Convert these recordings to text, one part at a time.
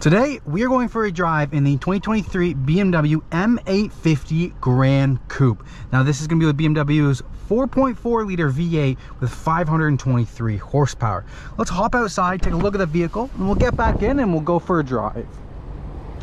Today, we are going for a drive in the 2023 BMW M850i Gran Coupe. Now, this is going to be with BMW's 4.4 liter V8 with 523 horsepower. Let's hop outside, take a look at the vehicle, and we'll get back in and we'll go for a drive.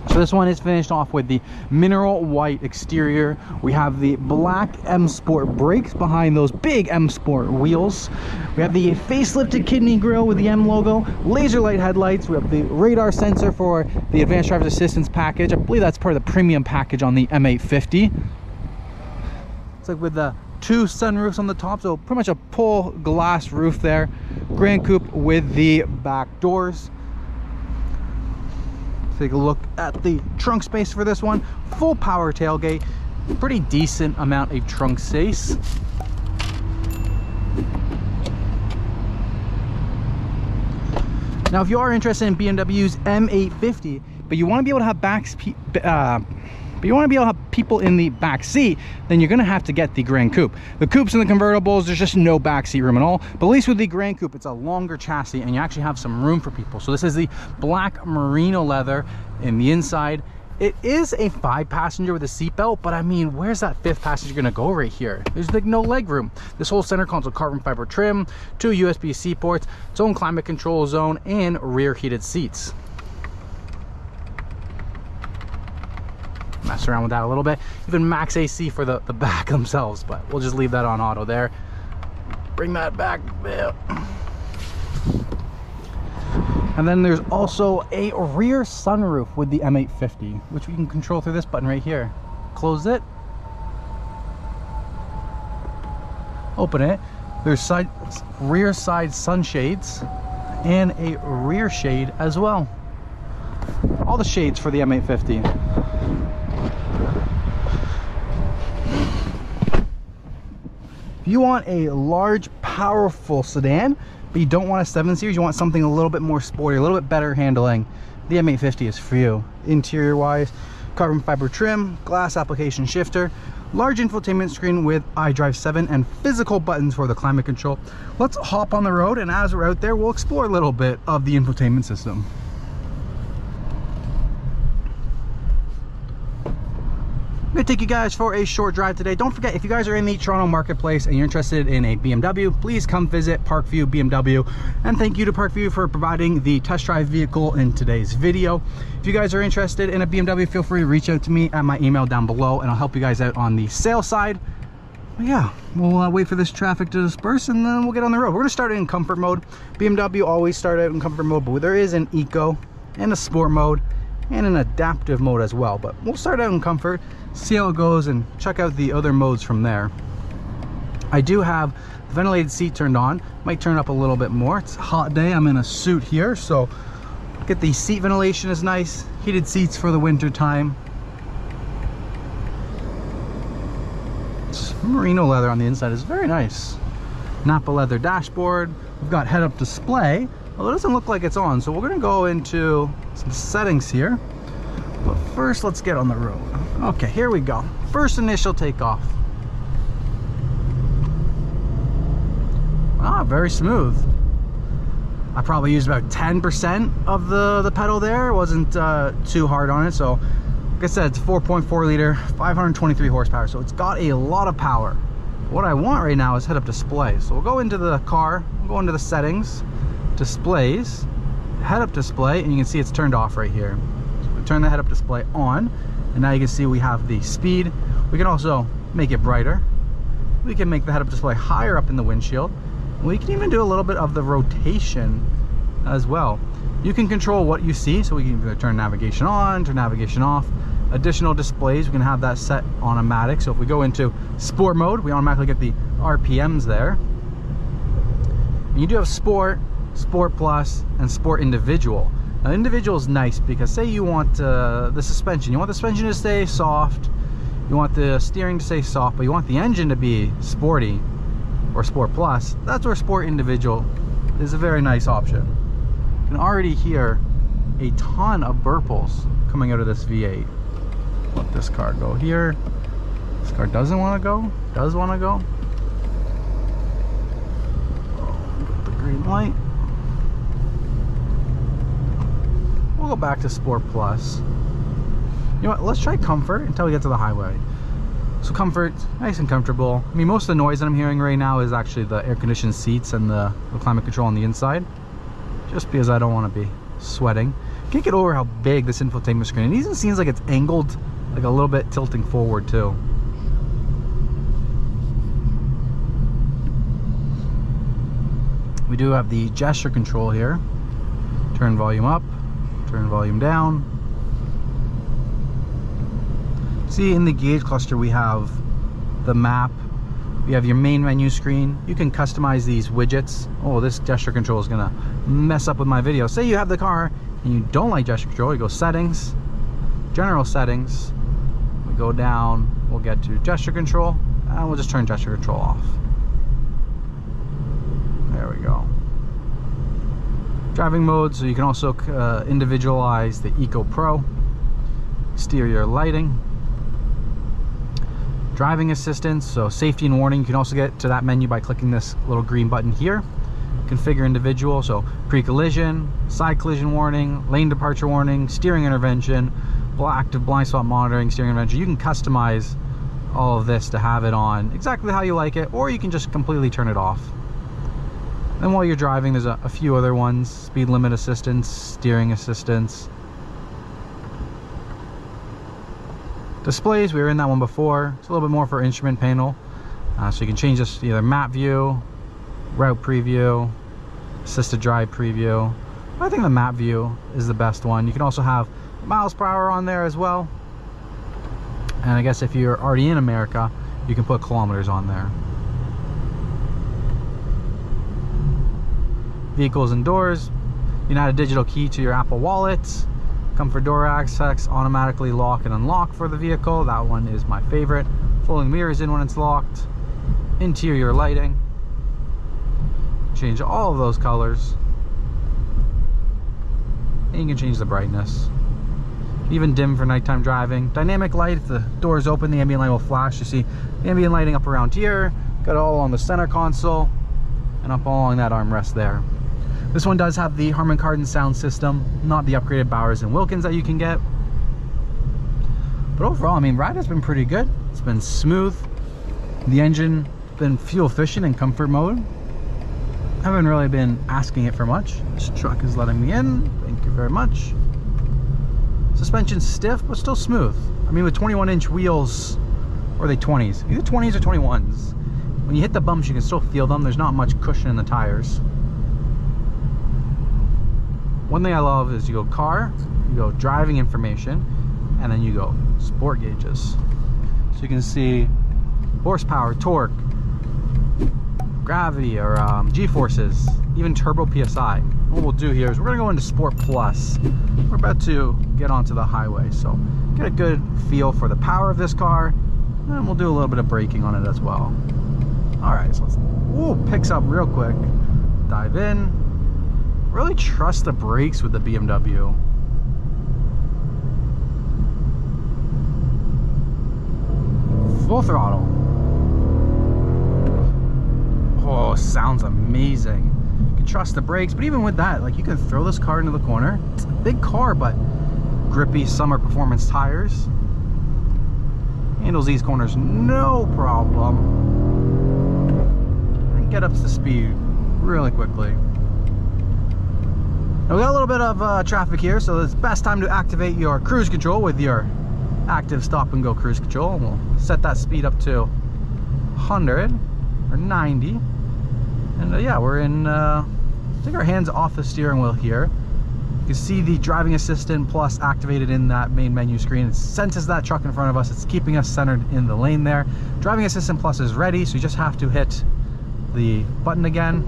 So this one is finished off with the mineral white exterior. We have the black M Sport brakes behind those big M Sport wheels. We have the facelifted kidney grille with the M logo, laser light headlights. We have the radar sensor for the advanced driver's assistance package. I believe that's part of the premium package on the M850. It's like with the two sunroofs on the top, so pretty much a full glass roof there. Gran Coupe with the back doors. Take a look at the trunk space for this one. Full power tailgate, pretty decent amount of trunk space. Now, if you are interested in BMW's M850, but you want to be able to have people in the back seat, then you're going to have to get the Gran Coupe. The Coupes and the convertibles, there's just no back seat room at all. But at least with the Gran Coupe, it's a longer chassis and you actually have some room for people. So this is the black Merino leather in the inside. It is a 5-passenger with a seatbelt, but I mean, where's that 5th passenger going to go right here? There's like no leg room. This whole center console, carbon fiber trim, 2 USB-C ports, its own climate control zone, and rear heated seats. Mess around with that a little bit. Even max AC for the back themselves, but we'll just leave that on auto there. Bring that back. And then there's also a rear sunroof with the M850, which we can control through this button right here. Close it. Open it. There's rear side sunshades and a rear shade as well. All the shades for the M850. If you want a large, powerful sedan, but you don't want a 7 Series, you want something a little bit more sporty, a little bit better handling, the M850 is for you. Interior wise, carbon fiber trim, glass application shifter, large infotainment screen with iDrive 7 and physical buttons for the climate control. Let's hop on the road, and as we're out there, we'll explore a little bit of the infotainment system. I'm going to take you guys for a short drive today. Don't forget, if you guys are in the Toronto marketplace and you're interested in a BMW, please come visit Parkview BMW. And thank you to Parkview for providing the test drive vehicle in today's video. If you guys are interested in a BMW, feel free to reach out to me at my email down below, and I'll help you guys out on the sales side. But yeah, we'll wait for this traffic to disperse and then we'll get on the road. We're going to start it in comfort mode. BMW always start out in comfort mode, but there is an eco and a sport mode and an adaptive mode as well. But we'll start out in comfort, see how it goes, and check out the other modes from there. I do have the ventilated seat turned on. Might turn up a little bit more. It's a hot day. I'm in a suit here, so get the seat ventilation is nice. Heated seats for the winter time. It's merino leather on the inside is very nice. Napa leather dashboard. We've got head-up display. Well, it doesn't look like it's on, so we're going to go into some settings here. But first, let's get on the road. Okay, here we go. First initial takeoff. Ah, very smooth. I probably used about 10% of the pedal there. It wasn't too hard on it. So, like I said, it's 4.4 liter, 523 horsepower. So it's got a lot of power. What I want right now is head-up display. So we'll go into the car, we'll go into the settings, displays, head-up display, and you can see it's turned off right here. So we turn the head-up display on, and now you can see we have the speed. We can also make it brighter. We can make the head-up display higher up in the windshield. We can even do a little bit of the rotation as well. You can control what you see, so we can either turn navigation on, turn navigation off. Additional displays, we can have that set automatic. So if we go into sport mode, we automatically get the RPMs there. And you do have sport, sport plus, and sport individual. Now individual is nice because say you want the suspension, you want the suspension to stay soft, you want the steering to stay soft, but you want the engine to be sporty or sport plus. That's where sport individual is a very nice option. You can already hear a ton of burples coming out of this V8. Let this car go here. This car doesn't want to go, does want to go. Put the green light. We'll go back to Sport Plus. You know what, let's try Comfort until we get to the highway. So Comfort, nice and comfortable. I mean, most of the noise that I'm hearing right now is actually the air-conditioned seats and the climate control on the inside. Just because I don't want to be sweating. Can't get over how big this infotainment screen is. It even seems like it's angled like a little bit tilting forward too. We do have the gesture control here. Turn volume up, turn volume down. See, in the gauge cluster we have the map. We have your main menu screen. You can customize these widgets. Oh, this gesture control is gonna mess up with my video. Say you have the car and you don't like gesture control, you go settings, general settings. We go down, we'll get to gesture control, and we'll just turn gesture control off. There we go. Driving mode, so you can also individualize the Eco Pro. Exterior lighting. Driving assistance, so safety and warning. You can also get to that menu by clicking this little green button here. Configure individual, so pre-collision, side collision warning, lane departure warning, steering intervention, active blind spot monitoring, steering intervention. You can customize all of this to have it on exactly how you like it, or you can just completely turn it off. And while you're driving, there's a few other ones: speed limit assistance, steering assistance. Displays, we were in that one before. It's a little bit more for instrument panel. So you can change this to either map view, route preview, assisted drive preview. I think the map view is the best one. You can also have miles per hour on there as well. And I guess if you're already in America, you can put kilometers on there. Vehicles and doors. You can add a digital key to your Apple Wallet. Comfort door access, automatically lock and unlock for the vehicle. That one is my favorite. Folding mirrors in when it's locked. Interior lighting. Change all of those colors. And you can change the brightness. Even dim for nighttime driving. Dynamic light, if the door is open, the ambient light will flash. You see ambient lighting up around here. Got it all on the center console and up along that armrest there. This one does have the Harman Kardon sound system, not the upgraded Bowers and Wilkins that you can get. But overall, I mean, ride has been pretty good. It's been smooth. The engine been fuel efficient in comfort mode. I haven't really been asking it for much. This truck is letting me in. Thank you very much. Suspension stiff, but still smooth. I mean, with 21-inch wheels, or are they 20s? Either 20s or 21s. When you hit the bumps, you can still feel them. There's not much cushion in the tires. One thing I love is you go car, you go driving information, and then you go sport gauges. So you can see horsepower, torque, gravity, or G-forces, even turbo PSI. What we'll do here is we're gonna go into Sport Plus. We're about to get onto the highway, so get a good feel for the power of this car, and we'll do a little bit of braking on it as well. All right, so let's, ooh, picks up real quick. Dive in. Really trust the brakes with the BMW. Full throttle. Oh, sounds amazing. You can trust the brakes, but even with that, like, you can throw this car into the corner. It's a big car, but grippy summer performance tires. Handles these corners no problem. And get up to speed really quickly. Now we got a little bit of traffic here, so it's best time to activate your cruise control with your active stop and go cruise control. And we'll set that speed up to 100 or 90. And yeah, we're in, take our hands off the steering wheel here. You can see the driving assistant plus activated in that main menu screen. It senses that truck in front of us. It's keeping us centered in the lane there. Driving assistant plus is ready, so you just have to hit the button again.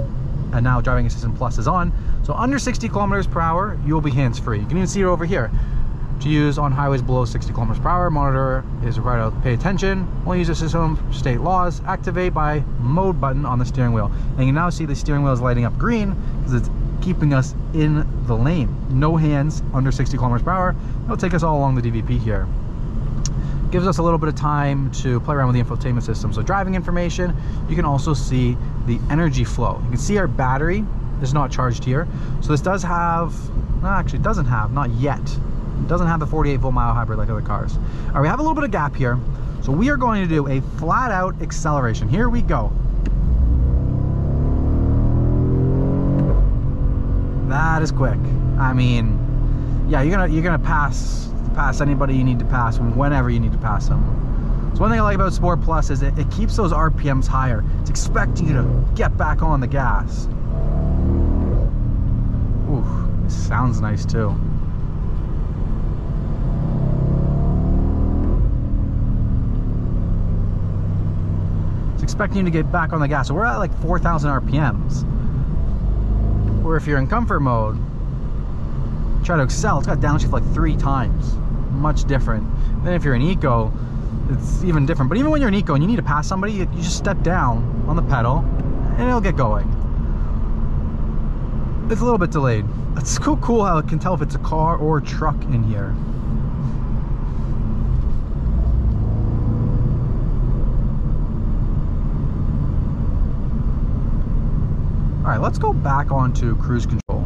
And now driving assistant plus is on. So under 60 kilometers per hour, you will be hands-free. You can even see it over here. To use on highways below 60 kilometers per hour, monitor is required to pay attention. Only use the system state laws. Activate by mode button on the steering wheel. And you can now see the steering wheel is lighting up green because it's keeping us in the lane. No hands under 60 kilometers per hour. It'll take us all along the DVP here. Gives us a little bit of time to play around with the infotainment system. So driving information, you can also see the energy flow. You can see our battery is not charged here. So this does have, no, actually it doesn't have, not yet. It doesn't have the 48 volt mile hybrid like other cars. All right, we have a little bit of gap here. So we are going to do a flat out acceleration. Here we go. That is quick. I mean, yeah, you're gonna pass anybody you need to pass whenever you need to pass them. So one thing I like about Sport Plus is it keeps those RPMs higher. It's expecting you to get back on the gas. Ooh, this sounds nice too. It's expecting you to get back on the gas. So we're at like 4,000 RPMs. Or if you're in comfort mode, try to excel, it's got downshift like 3 times. Much different. Then if you're in eco, it's even different. But even when you're in eco and you need to pass somebody, you just step down on the pedal and it'll get going. It's a little bit delayed. It's cool how it can tell if it's a car or a truck in here. All right, let's go back onto cruise control.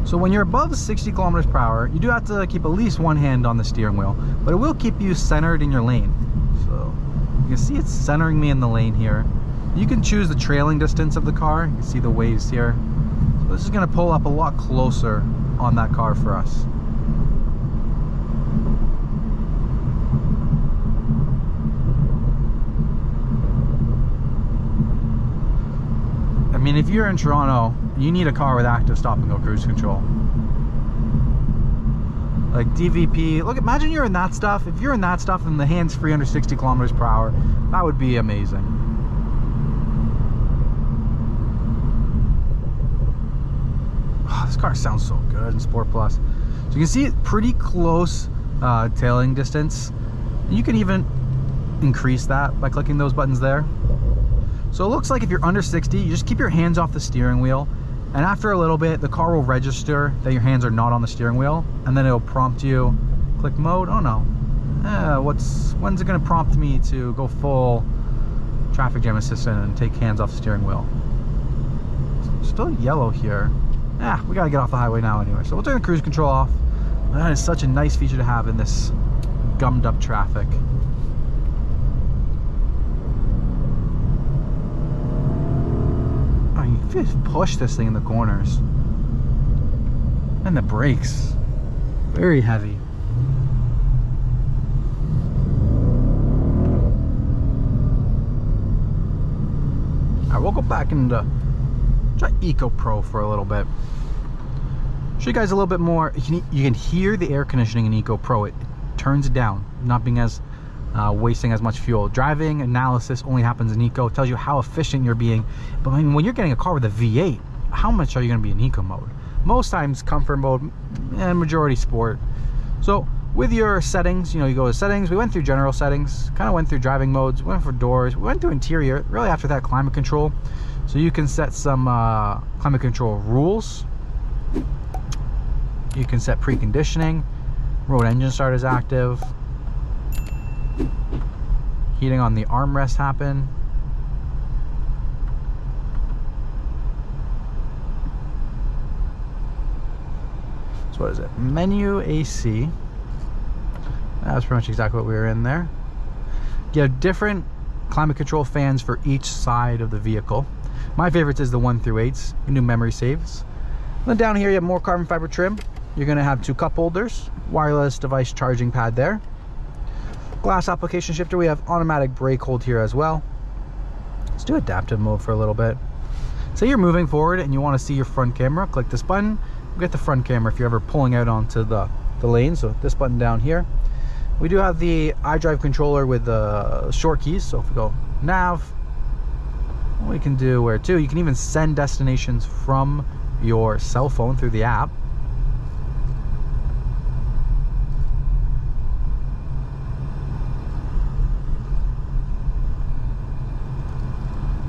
So when you're above 60 kilometers per hour, you do have to keep at least one hand on the steering wheel, but it will keep you centered in your lane. So you can see it's centering me in the lane here. You can choose the trailing distance of the car. You can see the waves here. So this is gonna pull up a lot closer on that car for us. I mean, if you're in Toronto, you need a car with active stop and go cruise control. Like DVP, look, imagine you're in that stuff. If you're in that stuff and the hand's free under 60 kilometers per hour, that would be amazing. Oh, this car sounds so good in Sport Plus. So you can see it pretty close tailing distance. You can even increase that by clicking those buttons there. So it looks like if you're under 60, you just keep your hands off the steering wheel, and after a little bit, the car will register that your hands are not on the steering wheel, and then it'll prompt you, click mode. Oh no, when's it gonna prompt me to go full traffic jam assistant and take hands off the steering wheel? It's still yellow here. We gotta get off the highway now anyway. So we'll turn the cruise control off. That is such a nice feature to have in this gummed up traffic. Just push this thing in the corners, and the brakes very heavy. Alright, we'll go back into try Eco Pro for a little bit. Show you guys a little bit more. You can hear the air conditioning in Eco Pro. It turns it down, not being as wasting as much fuel. Driving analysis only happens in eco. It tells you how efficient you're being. But I mean, when you're getting a car with a V8, how much are you going to be in eco mode? Most times comfort mode and majority sport. So with your settings, you go to settings. We went through general settings, kind of went through driving modes, went for doors, we went through interior. Really after that, climate control. So you can set some climate control rules. You can set preconditioning. Road engine start is active. Heating on the armrest happen. So what is it? Menu AC. That's pretty much exactly what we were in there. You have different climate control fans for each side of the vehicle. My favorites is the 1 through 8s. You can do memory saves. And then down here you have more carbon fiber trim. You're going to have 2 cup holders, wireless device charging pad there. Glass application shifter. We have automatic brake hold here as well. Let's do adaptive mode for a little bit. Say you're moving forward and you want to see your front camera, click this button. We'll get the front camera if you're ever pulling out onto the lane. So this button down here. We do have the iDrive controller with the short keys. So if we go nav, we can do where to. You can even send destinations from your cell phone through the app.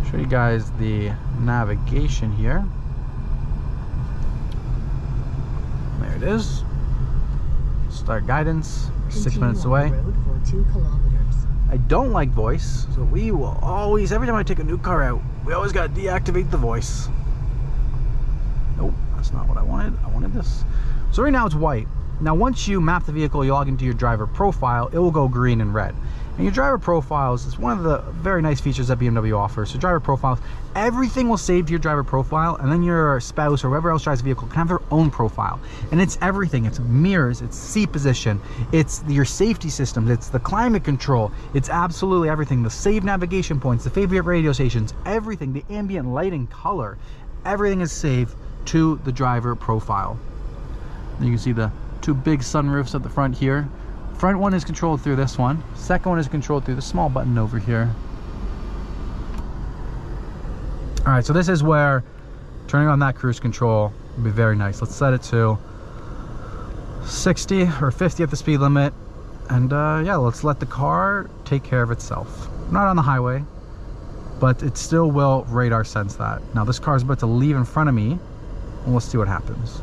Show you guys the navigation here. There it is. Start guidance. 6 minutes away. Road for 2 kilometers. I don't like voice, so we will always, every time I take a new car out, we always gotta deactivate the voice. That's not what I wanted. I wanted this. So right now it's white. Now once you map the vehicle, you log into your driver profile, it will go green and red. And your driver profiles is one of the very nice features that BMW offers. So driver profiles, everything will save to your driver profile, and then your spouse or whoever else drives the vehicle can have their own profile. And it's everything. It's mirrors, it's seat position, it's your safety systems, it's the climate control, it's absolutely everything. The saved navigation points, the favorite radio stations, everything, the ambient lighting, color, everything is saved to the driver profile. You can see the two big sunroofs at the front here. Front one is controlled through this one. Second one is controlled through the small button over here. All right, so this is where turning on that cruise control would be very nice. Let's set it to 60 or 50 at the speed limit. And yeah, let's let the car take care of itself. Not on the highway, but it still will radar sense that. Now this car is about to leave in front of me, and let's see what happens.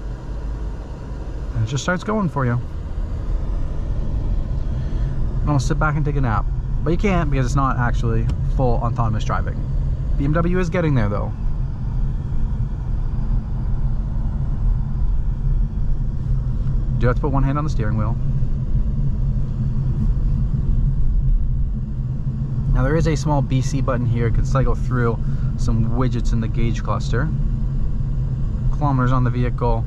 And it just starts going for you. And I'll sit back and take a nap. But you can't, because it's not actually full autonomous driving. BMW is getting there though. You do have to put one hand on the steering wheel. Now there is a small BC button here. It can cycle through some widgets in the gauge cluster. Kilometers on the vehicle.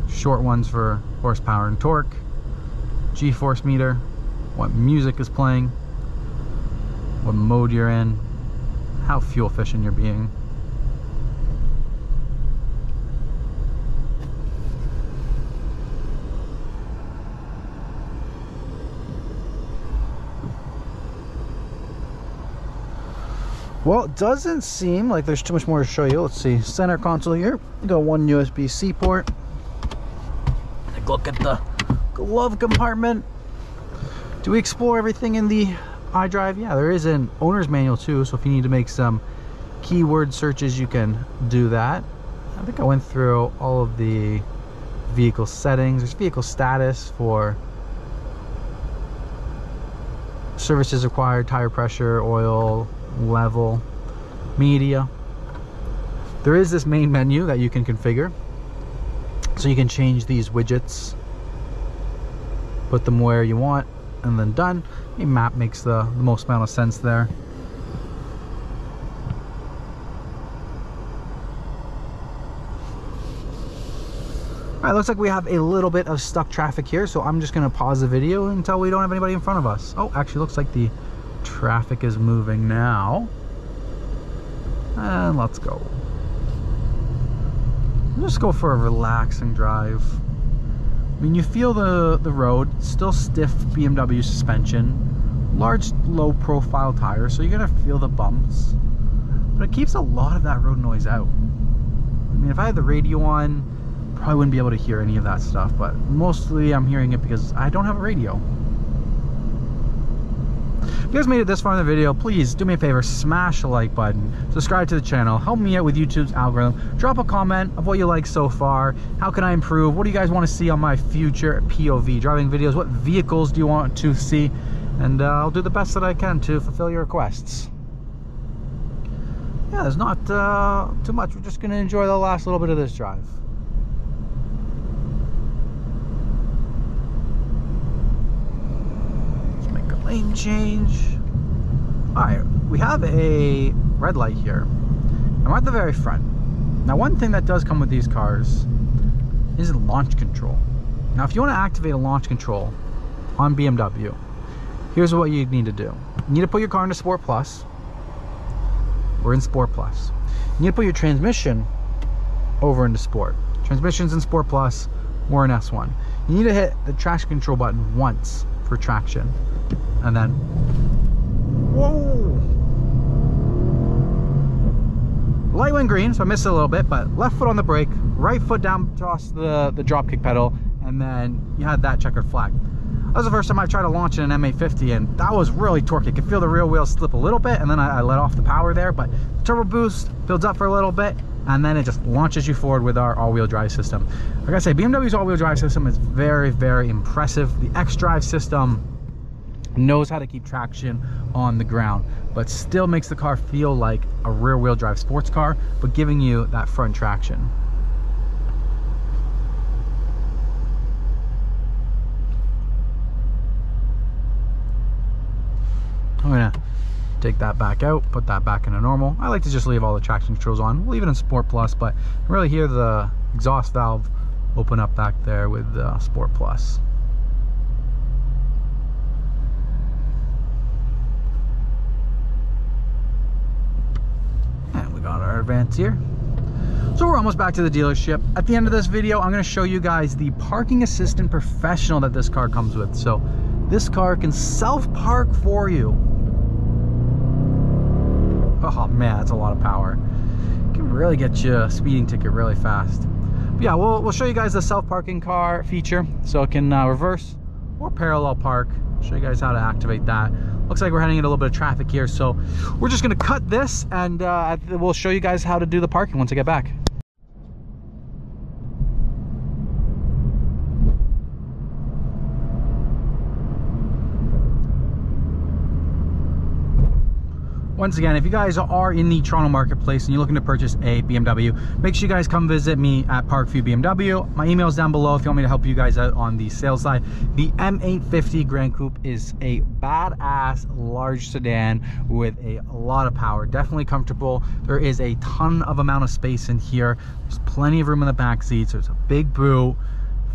Short ones for horsepower and torque. G-force meter. What music is playing, what mode you're in, how fuel efficient you're being. Well, it doesn't seem like there's too much more to show you. Let's see, center console here. We got one USB-C port. Take a look at the glove compartment. Do we explore everything in the iDrive? Yeah, there is an owner's manual too, so if you need to make some keyword searches, you can do that. I think I went through all of the vehicle settings. There's vehicle status for services required, tire pressure, oil, level, media. There is this main menu that you can configure, so you can change these widgets, put them where you want, and then done. A map makes the most amount of sense there. All right, looks like we have a little bit of stuck traffic here, so I'm just gonna pause the video until we don't have anybody in front of us. Oh, actually looks like the traffic is moving now. And let's go. Let's go for a relaxing drive. I mean, you feel the road, still stiff BMW suspension, large low profile tires, so you're gonna feel the bumps, but it keeps a lot of that road noise out. I mean, if I had the radio on, probably wouldn't be able to hear any of that stuff, but mostly I'm hearing it because I don't have a radio. If you guys made it this far in the video, please do me a favor, smash the like button, subscribe to the channel, help me out with YouTube's algorithm, drop a comment of what you like so far, how can I improve, what do you guys want to see on my future POV driving videos, what vehicles do you want to see, and I'll do the best that I can to fulfill your requests. Yeah, there's not too much, we're just going to enjoy the last little bit of this drive. Lane change. All right, we have a red light here, and we're at the very front. Now, one thing that does come with these cars is launch control. Now, if you want to activate a launch control on BMW, here's what you need to do. You need to put your car into Sport Plus. We're in Sport Plus. You need to put your transmission over into Sport. Transmission's in Sport Plus. We're in S1. You need to hit the traction control button once for traction. And then, whoa! Light went green, so I missed it a little bit, but left foot on the brake, right foot down toss the drop kick pedal, and then you had that checkered flag. That was the first time I tried to launch in an M850, and that was really torquey. You could feel the rear wheel slip a little bit, and then I let off the power there, but the turbo boost builds up for a little bit, and then it just launches you forward with our all-wheel drive system. Like I say, BMW's all-wheel drive system is very, very impressive. The xDrive system knows how to keep traction on the ground, but still makes the car feel like a rear-wheel drive sports car, but giving you that front traction. Take that back out, put that back into normal. I like to just leave all the traction controls on. We'll leave it in Sport Plus, but you can really hear the exhaust valve open up back there with Sport Plus. And we got our advance here. So we're almost back to the dealership. At the end of this video, I'm going to show you guys the parking assistant professional that this car comes with. So this car can self-park for you. Oh man, that's a lot of power. It can really get you a speeding ticket really fast. But yeah, we'll show you guys the self-parking car feature. So it can reverse or parallel park. Show you guys how to activate that. Looks like we're heading into a little bit of traffic here, so we're just going to cut this and we'll show you guys how to do the parking once I get back. Once again, if you guys are in the Toronto marketplace and you're looking to purchase a BMW, make sure you guys come visit me at Parkview BMW. My email is down below if you want me to help you guys out on the sales side. The M850i Gran Coupe is a badass large sedan with a lot of power. Definitely comfortable. There is a ton of amount of space in here. There's plenty of room in the back seats. There's a big boot,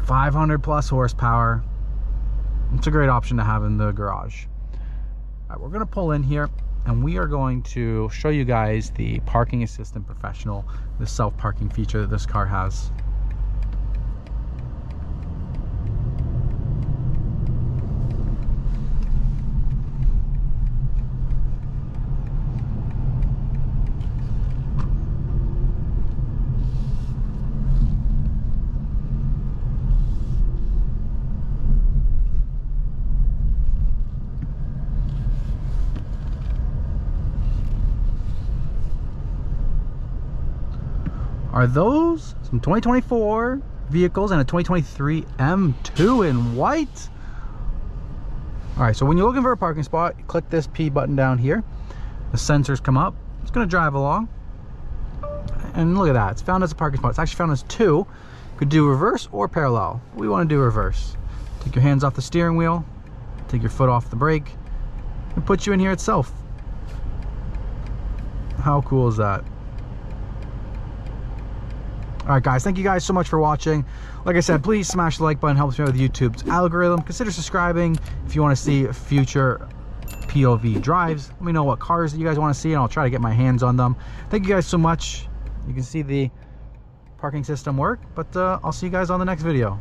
500 plus horsepower. It's a great option to have in the garage. All right, we're gonna pull in here and we are going to show you guys the parking assistant professional, the self-parking feature that this car has. Are those some 2024 vehicles and a 2023 M2 in white? All right, so when you're looking for a parking spot, you click this P button down here. The sensors come up. It's gonna drive along. And look at that, it's found as a parking spot. It's actually found as two. You could do reverse or parallel. We wanna do reverse. Take your hands off the steering wheel, take your foot off the brake, and put you in here itself. How cool is that? All right, guys, thank you guys so much for watching. Like I said, please smash the like button, helps me with YouTube's algorithm. Consider subscribing if you want to see future POV drives. Let me know what cars that you guys want to see, and I'll try to get my hands on them. Thank you guys so much. You can see the parking system work, but I'll see you guys on the next video.